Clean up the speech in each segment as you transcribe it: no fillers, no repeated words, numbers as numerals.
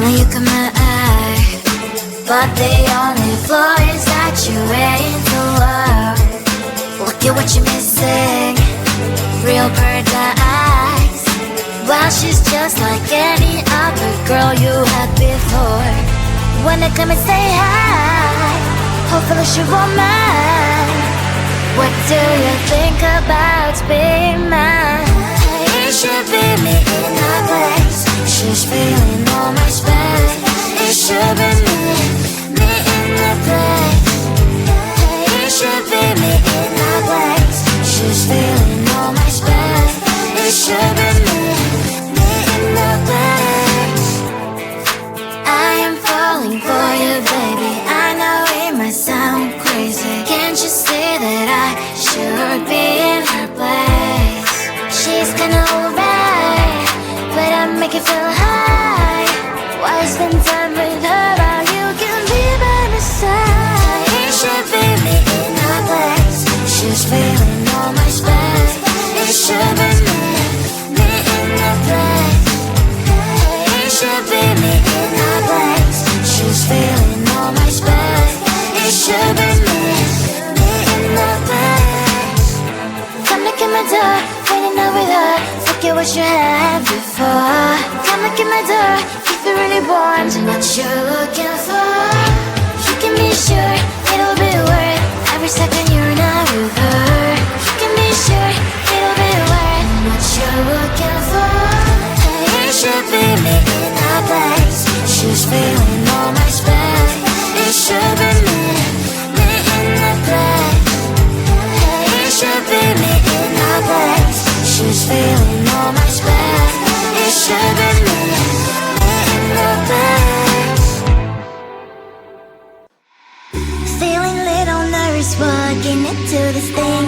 Only you caught my eye, but the only flaw is that you ain't the love. Look at what you're missing, real bird eyes. Well, she's just like any other girl you had before. When they come and say hi, hopefully she won't mind. What do you think about being mine? It should be me in her place. She's feeling all my space. It should be me in the place. It should be me in her place. She's feeling all my space. It should be me in the place. I am falling for you, baby. I know it might sound crazy. Can't you see that I should be in her place? She's kinda alright, but I make it feel high. Why spend time with her while you can be by my side? It should be me in her place. She's feeling all my space. It should be me in the place. It should be me in her place. She's feeling all my space. It should be me in the place. Come knock at my door, waiting over there. Forget what you had before. Come knock at my door, if you really want what you're looking for. You can be sure it'll be worth every second you're not with her. You can be sure it'll be worth what you're looking for. It should be me in her place. She's feeling all my space. It should be me in the place. It should be me in her place. She's feeling all my space. It should be me in the place. Feeling little nervous walking into this thing.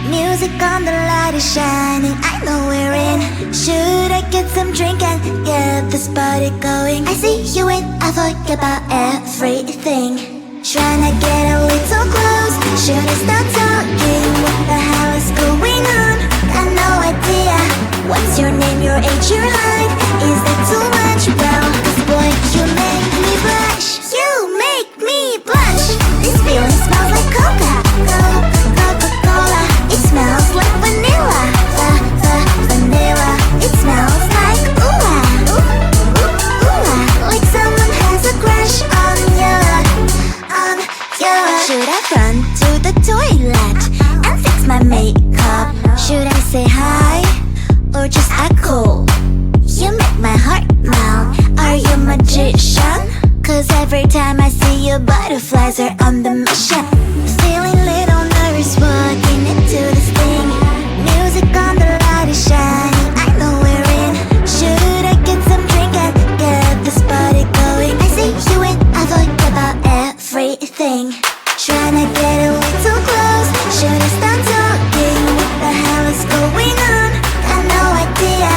Music on, the light is shining, I know we're in. Should I get some drink and get this party going? I see you in, I forget about everything. Tryna get a little close, should I start talking? What the hell is going on? Got no idea. What's your name, your age, your height? Is that too much? Well, this boy, you make me blush. You make me blush. This feeling smells like Coca-Cola. It smells like vanilla. Vanilla. It smells like like someone has a crush on you. Should I run to the toilet and fix my makeup? Should I say hi or just act cool? You make my heart melt. Are you a magician? Cause every time I see you, butterflies are on the mission. Feeling little nervous walking into this thing. Music on, the light is shining, I know we're in. Should I get some drink and get this party going? I see you in, I forget about everything. Tryna get a little close, should I start talking? What the hell is going on? Got no idea.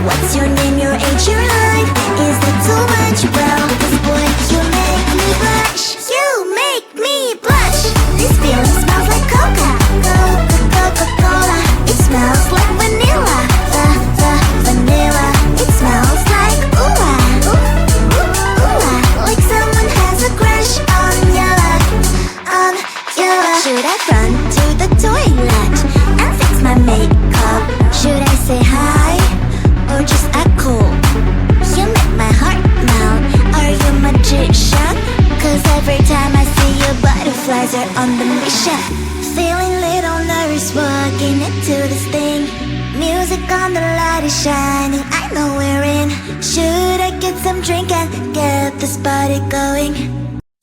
What's your name, your age, your height? Is that too much? Well, this boy, you make me blush. You make me blush. This feeling smells like Coca-Cola. It smells like vanilla. Vanilla. It smells like like someone has a crush on you. Should I run to the toilet and fix my makeup? Should I say hi or just act cool? You make my heart melt. Are you a magician? Cause every time I see you, butterflies are on the mission. Feeling little nervous walking into this thing. Music on, the light is shining, I know we're in. Should I get some drink and get this party going?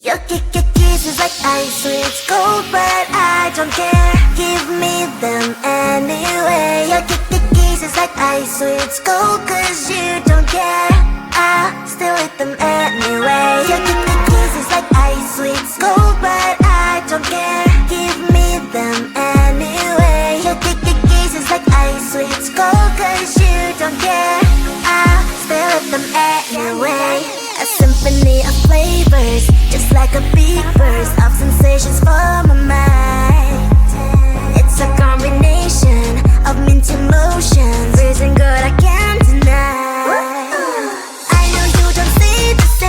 Your kisses like ice, it's cold but I don't care. Give me them anyway. Your kisses like ice, it's cold cause you don't care. I still eat them anyway. Your kisses like ice, it's cold but I don't care. Give me them anyway. Your kisses like ice, it's cold cause you don't care. I still eat them anyway. A symphony of flavors, just like a big burst of sensations for my mind. It's a combination of mint emotions, freezing good I can't deny. I know you don't see the same.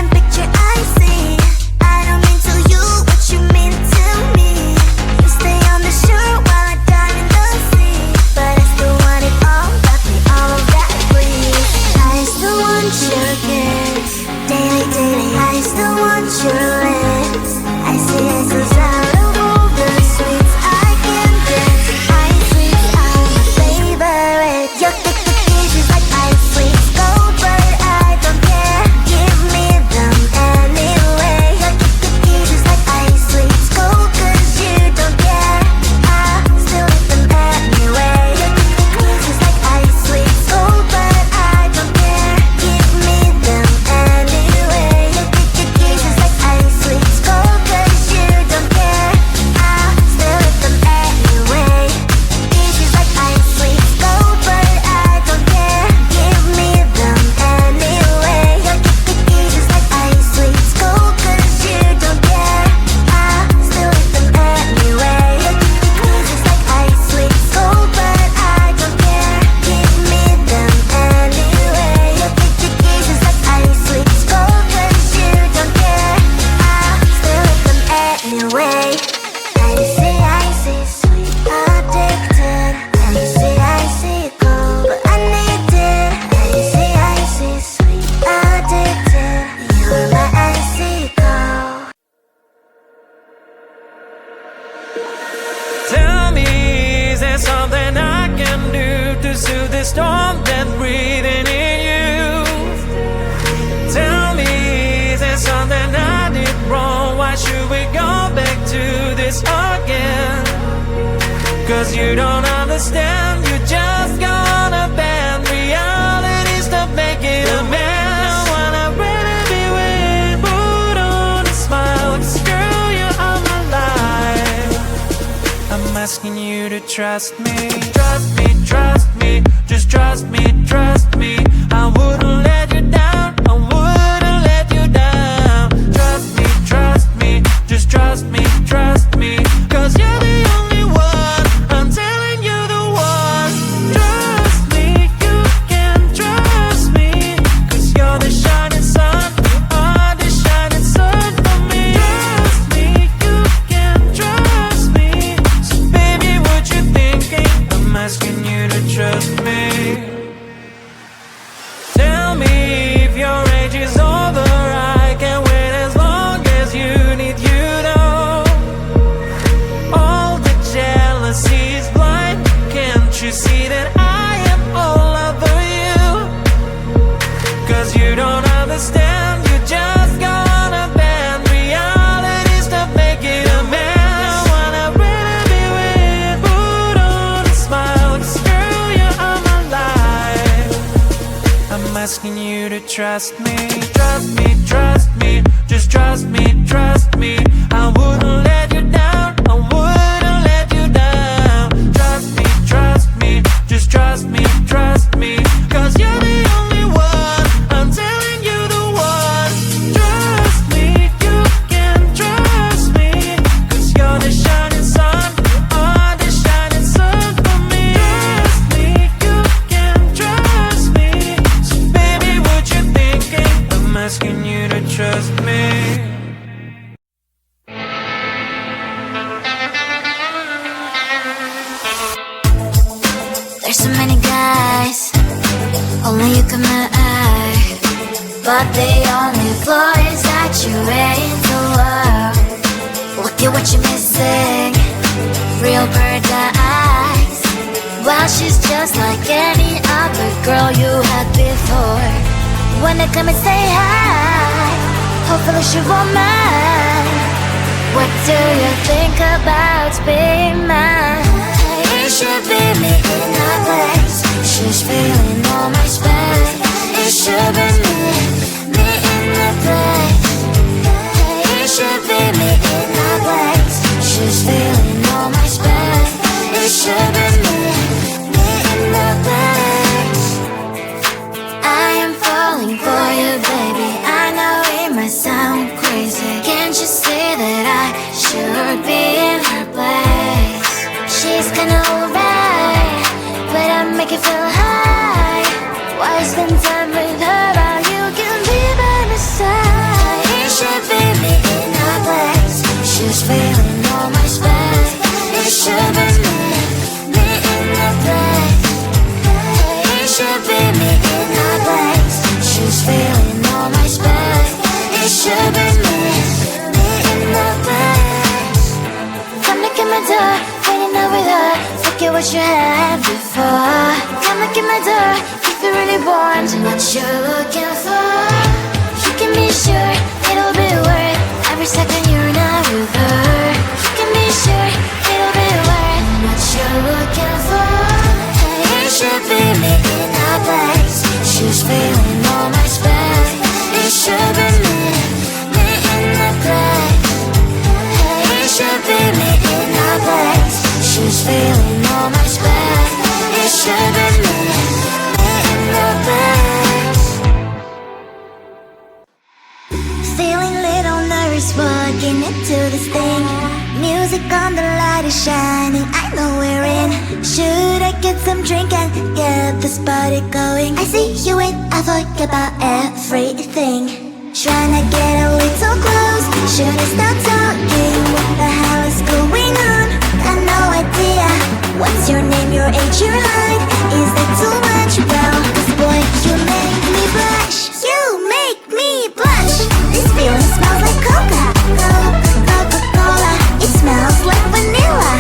storm that's breathing in you. Tell me, is there something I did wrong? Why should we go back to this again? Cause you don't understand, you just gonna bend reality, stop making a mess. I wanna really be with, put on a smile, 'cause girl, you are my life. I'm asking you to trust me. Trust me, trust me, just trust me, trust me. I wouldn't let you down, I wouldn't let you down. Trust me, just trust me, trust me. 'Cause you're the only one, I'm telling you the one. Trust me, you can trust me. 'Cause you're the shining sun, you are the shining sun for me. Trust me, you can trust me. So baby, what you thinking? I'm asking you to trust me. Tell me if your age is over, I can wait as long as you need, you know. All the jealousy is blind, can't you see that I am all over you? 'Cause you don't understand, you just gonna bend reality, stop making a mess. I wanna really be with, put on a smile, 'cause girl, you are my life. I'm asking you to trust me. Trust me, trust me, just trust me, trust me. I wouldn't let you down, I wouldn't let you down. Trust me, just trust me, trust me. 'Cause you're the only one, I'm telling you the one. Trust me, you can trust me. 'Cause you're the shining sun, you are the shining sun for me. Trust me, you can trust me. So baby, what you thinking? I'm asking you to trust me. There's so many guys, only you come my eye. But the only flaw is that you're into love. Look at what you're missing, real bird eyes. Well, she's just like any other girl you had before. When they come and say hi, hopefully she won't mind. What do you think about being mine? It should be me in her place. She's feeling all my space. It should be me in the place. It should be me in her place. She's feeling all my space. It should be me in the place. I am falling for you, baby. I know it might sound crazy. Can't you see that I should be in her place? She's kinda alright, but I make it feel high. Why spend time with her while you can be by my side? It should be me in her place. She's feeling all my space. It should be me in the place. It should be me in her place. She's feeling all my space. It should be me in the place. Come look at my door, waiting over there. Forget what you had before. Come look at my door if you really want what you're looking for. You can be sure it'll be worth every second you're not with her. You can be sure it'll be worth what you're looking for. It should be me in her place. She's feeling all my space. It should be me in the place. It should be me in her place. She's feeling all my space. It should be me in the place. Feeling little nervous walking into this thing. Music on, the light is shining, I know we're in. Should I get some drink and get this party going? I see you and I forget about everything. Trying to get a little close. Should I start talking? What the hell is going on? Got no idea. What's your name, your age, your height? Is that too much? Well, this boy, you make me blush. You make me blush. This feeling smells like Coca-Cola. It smells like vanilla.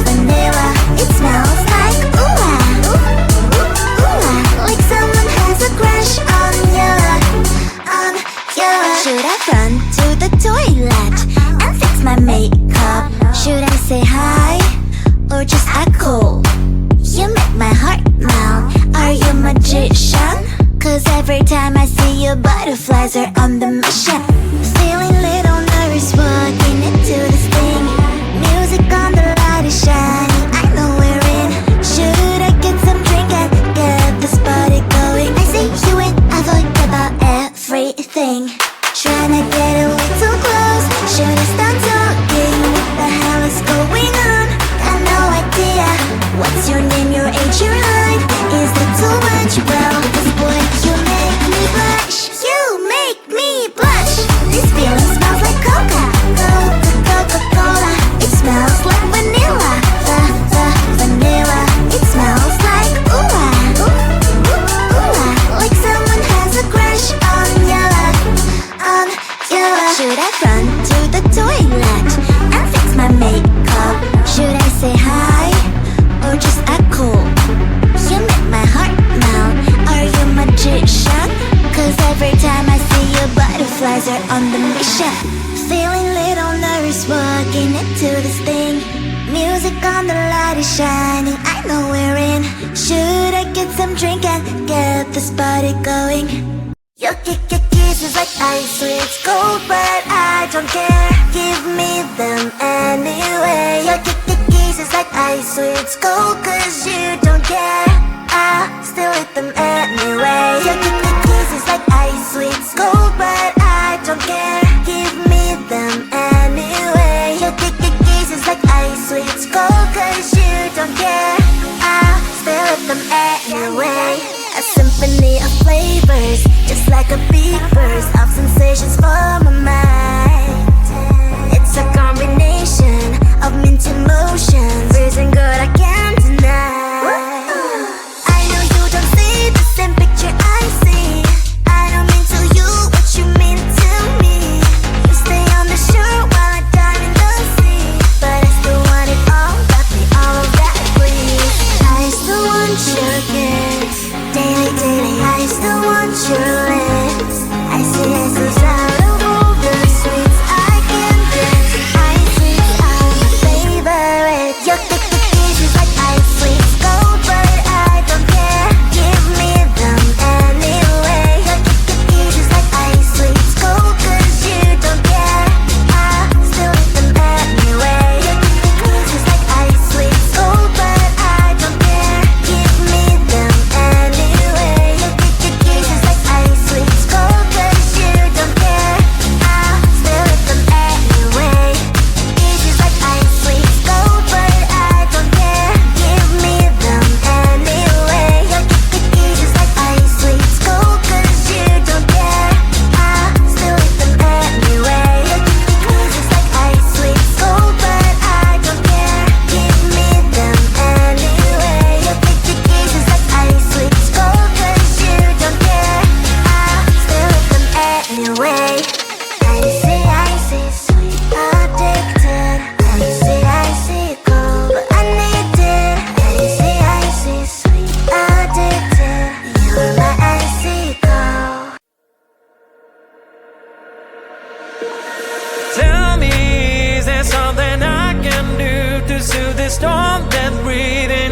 Vanilla. It smells like ooh. music on, the light is shining, I know we're in. Should I get some drink and get this party going? Your kisses like ice, sweet cold, but I don't care. Give me them anyway. Your kisses like ice, sweet cold, cause you don't care. I still eat them anyway. Your kisses like ice, sweet cold, but I don't care. Give me them anyway. Your kisses like ice, sweet cold, cause you don't care. I still eat them anyway. A symphony of flavors, just like a big burst of sensations for my mind. It's a combination of mint emotions, freezing good I can't deny. I know you don't see the same picture I see. I don't mean to you what you mean to me. You stay on the shore while I dive in the sea, but I still want it all, got me all of that please. I still want your kiss, daily, daily, I still want your lips. I see essence out of all the sweets I can get. Ice sweets are my favorite. Your kisses like ice sweets gold, but I don't care. Give me them anyway. Your kisses like ice sweets gold, cause you don't care. I still eat them anyway. Your kisses like ice sweets gold, but I don't care. Give me them anyway. Your kisses like ice sweets gold, cause you don't care. I still eat them anyway. Kisses like ice sweets gold, but I don't care. Give me them anyway. Your kisses like ice sweets gold, cause you don't care. I still eat them anyway. Your kisses like ice sweets gold, but I don't care. Give me them anyway. Your kisses like ice sweets gold, cause you don't care. I still eat them anyway. Icy, sweet, addicted. Icy, cold, but I need it. Icy, sweet, addicted. You're my icy cold. Tell me, is there something I can do to soothe the storm that's breathing